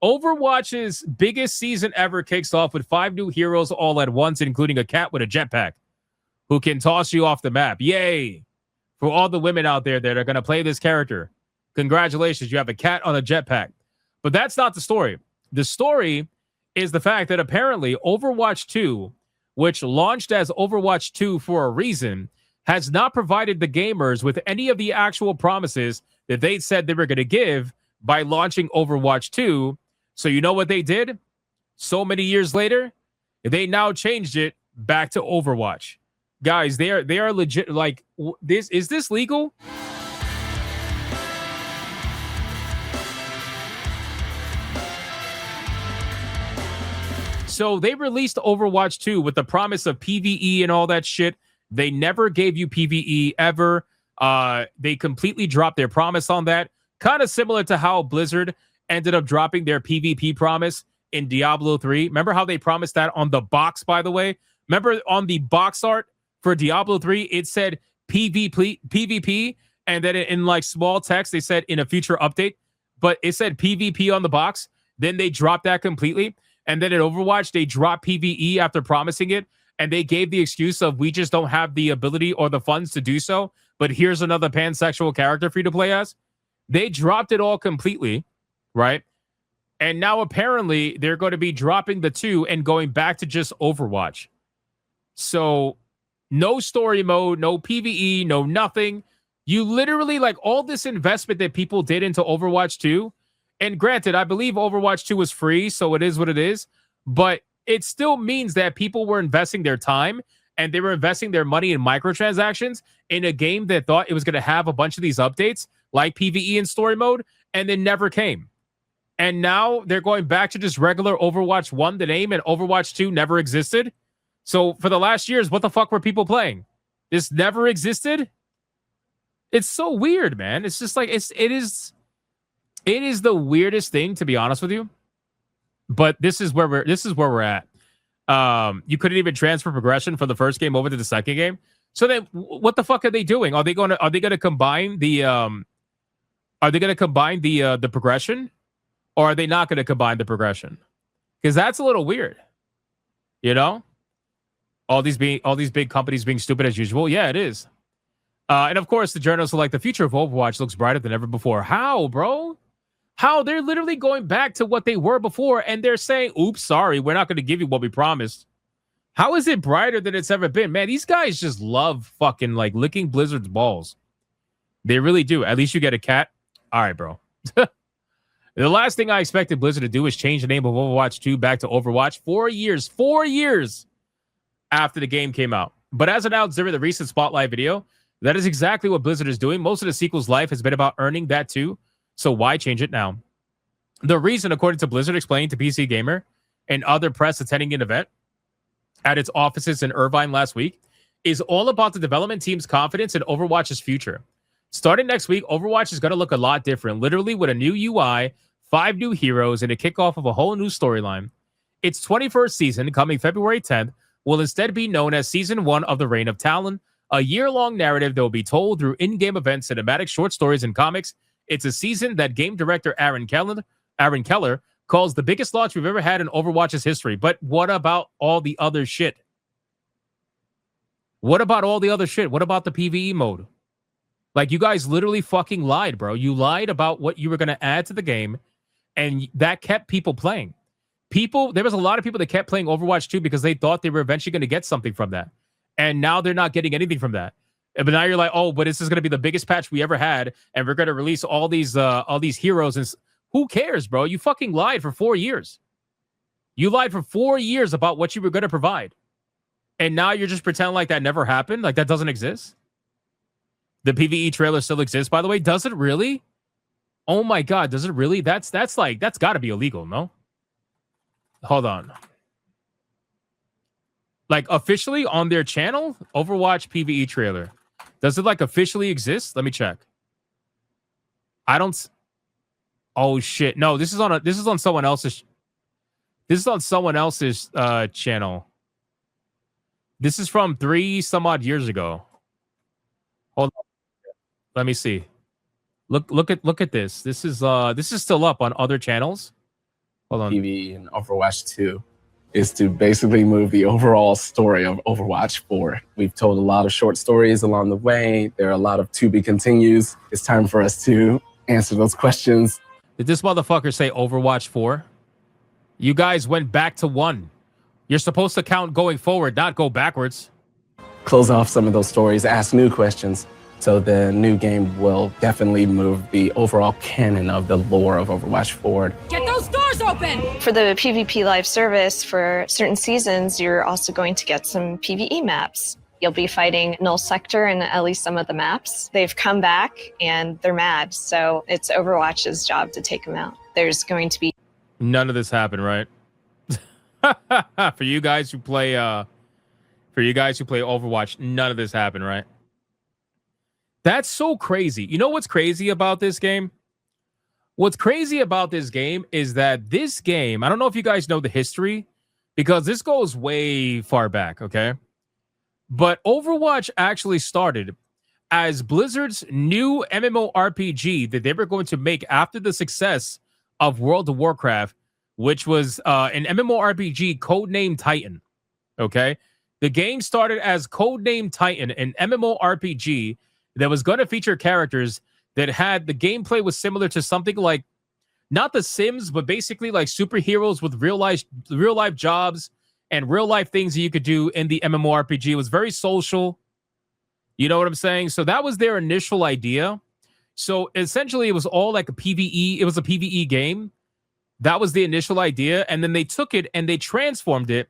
Overwatch's biggest season ever kicks off with 5 new heroes all at once, including a cat with a jetpack who can toss you off the map. Yay! For all the women out there that are going to play this character, congratulations, you have a cat on a jetpack. But that's not the story. The story is the fact that apparently Overwatch 2, which launched as Overwatch 2 for a reason, has not provided the gamers with any of the actual promises that they said they were going to give by launching Overwatch 2. So you know what they did? So many years later, they now changed it back to Overwatch. Guys, they are legit. Like, this is this legal? So they released Overwatch 2 with the promise of PvE and all that shit. They never gave you PvE ever. They completely dropped their promise on that. Kind of similar to how Blizzard ended up dropping their PvP promise in Diablo 3. Remember how they promised that on the box, by the way? Remember on the box art for Diablo 3, it said PvP, and then in like small text, they said in a future update, but it said PvP on the box. Then they dropped that completely. And then in Overwatch, they dropped PvE after promising it. And they gave the excuse of, we just don't have the ability or the funds to do so. But here's another pansexual character for you to play as. They dropped it all completely, right? And now apparently they're going to be dropping the 2 and going back to just Overwatch. So no story mode, no PvE, no nothing. You literally, like, all this investment that people did into Overwatch 2. And granted, I believe Overwatch 2 was free, so it is what it is. But it still means that people were investing their time and they were investing their money in microtransactions in a game that thought it was going to have a bunch of these updates like PvE and story mode, and then never came. And now they're going back to just regular Overwatch 1, the name, and Overwatch 2 never existed. So for the last years, what the fuck were people playing? This never existed? It's so weird, man. It's just like, it is the weirdest thing, to be honest with you. But this is where we're at. You couldn't even transfer progression from the first game over to the second game. So then what the fuck are they doing? Are they going to combine the progression, or are they not going to combine the progression? Because that's a little weird. You know? All these big companies being stupid as usual. Yeah, it is. And of course, the journalists are like, the future of Overwatch looks brighter than ever before. How, bro? How? They're literally going back to what they were before, and they're saying, oops, sorry, we're not going to give you what we promised. How is it brighter than it's ever been? Man, these guys just love fucking, like, licking Blizzard's balls. They really do. At least you get a cat. All right, bro. The last thing I expected Blizzard to do is change the name of Overwatch 2 back to Overwatch 4 years after the game came out. But as announced during the recent Spotlight video, that is exactly what Blizzard is doing. Most of the sequel's life has been about earning that too. So why change it now? The reason, according to Blizzard, explained to PC Gamer and other press attending an event at its offices in Irvine last week, is all about the development team's confidence in Overwatch's future. Starting next week, Overwatch is going to look a lot different, literally with a new UI, 5 new heroes, and a kickoff of a whole new storyline. Its 21st season, coming February 10th, will instead be known as Season 1 of the Reign of Talon, a year-long narrative that will be told through in-game events, cinematic short stories, and comics. It's a season that game director Aaron Keller calls the biggest launch we've ever had in Overwatch's history. But what about all the other shit? What about all the other shit? What about the PvE mode? Like, you guys literally fucking lied, bro. You lied about what you were going to add to the game, and that kept people playing. There was a lot of people that kept playing Overwatch 2 because they thought they were eventually going to get something from that. And now they're not getting anything from that. But now you're like, oh, but this is going to be the biggest patch we ever had, and we're going to release all these heroes. And who cares, bro? You fucking lied for 4 years. You lied for 4 years about what you were going to provide. And now you're just pretending like that never happened, like that doesn't exist. The PvE trailer still exists, by the way. Does it really? Oh my God, does it really? That's got to be illegal, no? Hold on. Like, officially on their channel, Overwatch PvE trailer. Does it, like, officially exist? Let me check. I don't. Oh shit! No, this is on someone else's. This is on someone else's channel. This is from 3 some odd years ago. Hold on. Let me see. Look at this. This is still up on other channels. Hold on. PvE in Overwatch 2 is to basically move the overall story of Overwatch 4. We've told a lot of short stories along the way. There are a lot of to be continues. It's time for us to answer those questions. Did this motherfucker say Overwatch 4? You guys went back to 1. You're supposed to count going forward, not go backwards. Close off some of those stories, ask new questions. So the new game will definitely move the overall canon of the lore of Overwatch forward. Get those doors open! For the PvP live service, for certain seasons, you're also going to get some PvE maps. You'll be fighting Null Sector in at least some of the maps. They've come back and they're mad, so it's Overwatch's job to take them out. There's going to be... None of this happened, right? For you guys who play Overwatch, none of this happened, right? That's so crazy. You know what's crazy about this game? What's crazy about this game is that this game, I don't know if you guys know the history, because this goes way far back, okay? But Overwatch actually started as Blizzard's new MMORPG that they were going to make after the success of World of Warcraft, which was an MMORPG codenamed Titan, okay? The game started as codenamed Titan, an MMORPG that was going to feature characters that had the gameplay was similar to something like not The Sims, but basically like superheroes with real life jobs and real life things that you could do in the MMORPG. It was very social. You know what I'm saying? So that was their initial idea. So essentially it was all like a PvE. It was a PvE game. That was the initial idea. And then they took it and they transformed it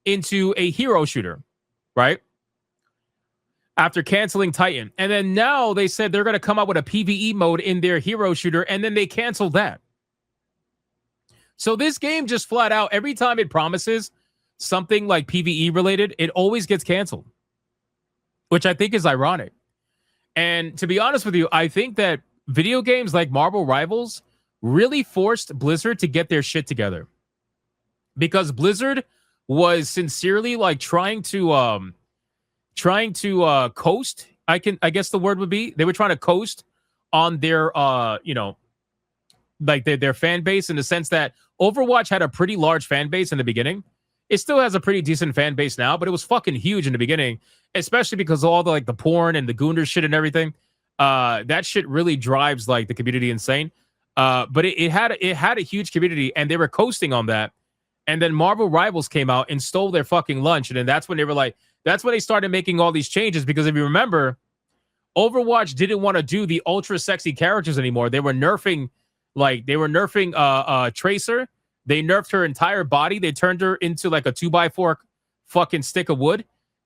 into a hero shooter, right? After canceling Titan. And then now they said they're going to come out with a PvE mode in their hero shooter, and then they canceled that. So this game just flat out, every time it promises something like PvE related, it always gets canceled, which I think is ironic. And to be honest with you, I think that video games like Marvel Rivals really forced Blizzard to get their shit together, because Blizzard was sincerely like trying to coast. I guess the word would be, they were trying to coast on their like their fan base, in the sense that Overwatch had a pretty large fan base in the beginning. It still has a pretty decent fan base now, but it was fucking huge in the beginning, especially because of all the like the porn and the Gooner shit and everything. That shit really drives like the community insane. But it had a huge community, and they were coasting on that. And then Marvel Rivals came out and stole their fucking lunch. And then that's when they were like, that's when they started making all these changes. Because if you remember, Overwatch didn't want to do the ultra sexy characters anymore. They were nerfing Tracer. They nerfed her entire body. They turned her into like a 2x4 fucking stick of wood.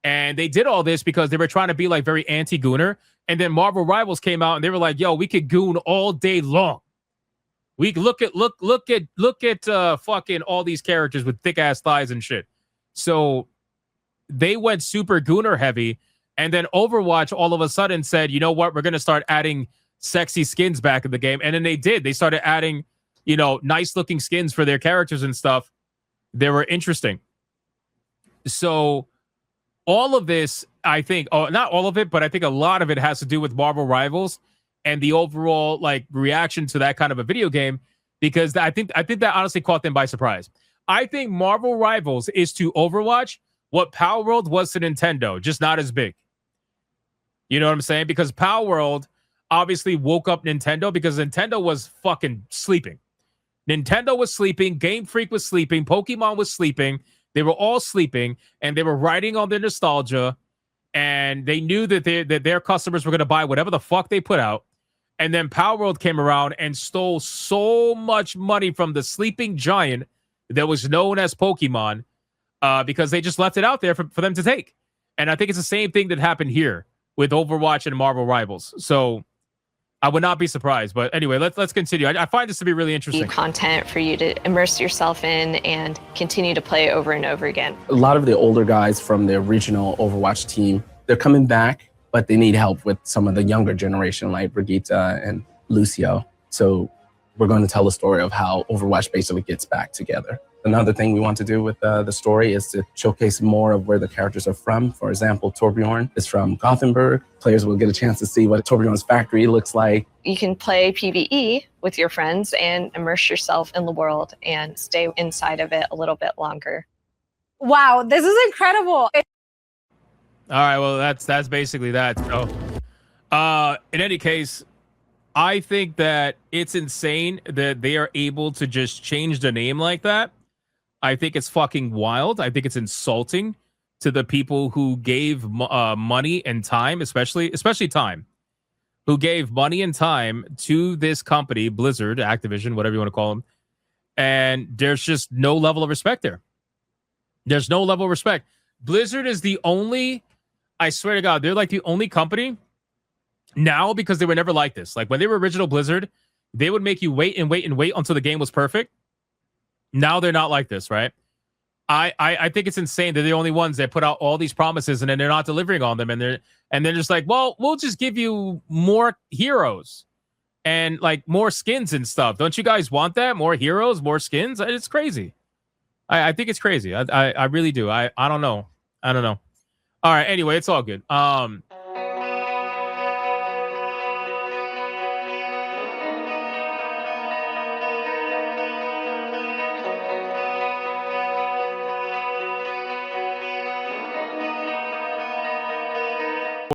And they did all this because they were trying to be like very anti-gooner. And then Marvel Rivals came out and they were like, yo, we could goon all day long. We look at fucking all these characters with thick ass thighs and shit. So they went super gooner heavy, and then Overwatch all of a sudden said, you know what, we're gonna start adding sexy skins back in the game. And then they did. They started adding, nice looking skins for their characters and stuff. They were interesting. So all of this, I think, not all of it, but I think a lot of it has to do with Marvel Rivals and the overall like reaction to that kind of a video game, because I think that honestly caught them by surprise. I think Marvel Rivals is to Overwatch what Palworld was to Nintendo, just not as big. You know what I'm saying? Because Palworld obviously woke up Nintendo, because Nintendo was fucking sleeping. Nintendo was sleeping, Game Freak was sleeping, Pokemon was sleeping. They were all sleeping, and they were riding on their nostalgia, and they knew that their customers were going to buy whatever the fuck they put out. And then Palworld came around and stole so much money from the sleeping giant that was known as Pokemon, because they just left it out there for them to take. And I think it's the same thing that happened here with Overwatch and Marvel Rivals. So I would not be surprised. But anyway, let's continue. I find this to be really interesting. Content for you to immerse yourself in and continue to play over and over again. A lot of the older guys from the original Overwatch team, they're coming back, but they need help with some of the younger generation, like Brigitte and Lucio. So we're going to tell the story of how Overwatch basically gets back together. Another thing we want to do with the story is to showcase more of where the characters are from. For example, Torbjorn is from Gothenburg. Players will get a chance to see what Torbjorn's factory looks like. You can play PvE with your friends and immerse yourself in the world and stay inside of it a little bit longer. Wow, this is incredible. All right, well, that's basically that. So, in any case, I think that it's insane that they are able to just change the name like that. I think it's fucking wild. I think it's insulting to the people who gave money and time, especially time, who gave money and time to this company, Blizzard, Activision, whatever you want to call them. And there's just no level of respect there. There's no level of respect. Blizzard is the only, I swear to God, they're like the only company now, because they were never like this. Like when they were original Blizzard, they would make you wait and wait and wait until the game was perfect. Now they're not like this, right? I think it's insane. They're the only ones that put out all these promises and then they're not delivering on them. And they're just like, well, we'll just give you more heroes and like more skins and stuff. Don't you guys want that? More heroes, more skins? It's crazy. I think it's crazy. I really do. I don't know. All right. Anyway, it's all good.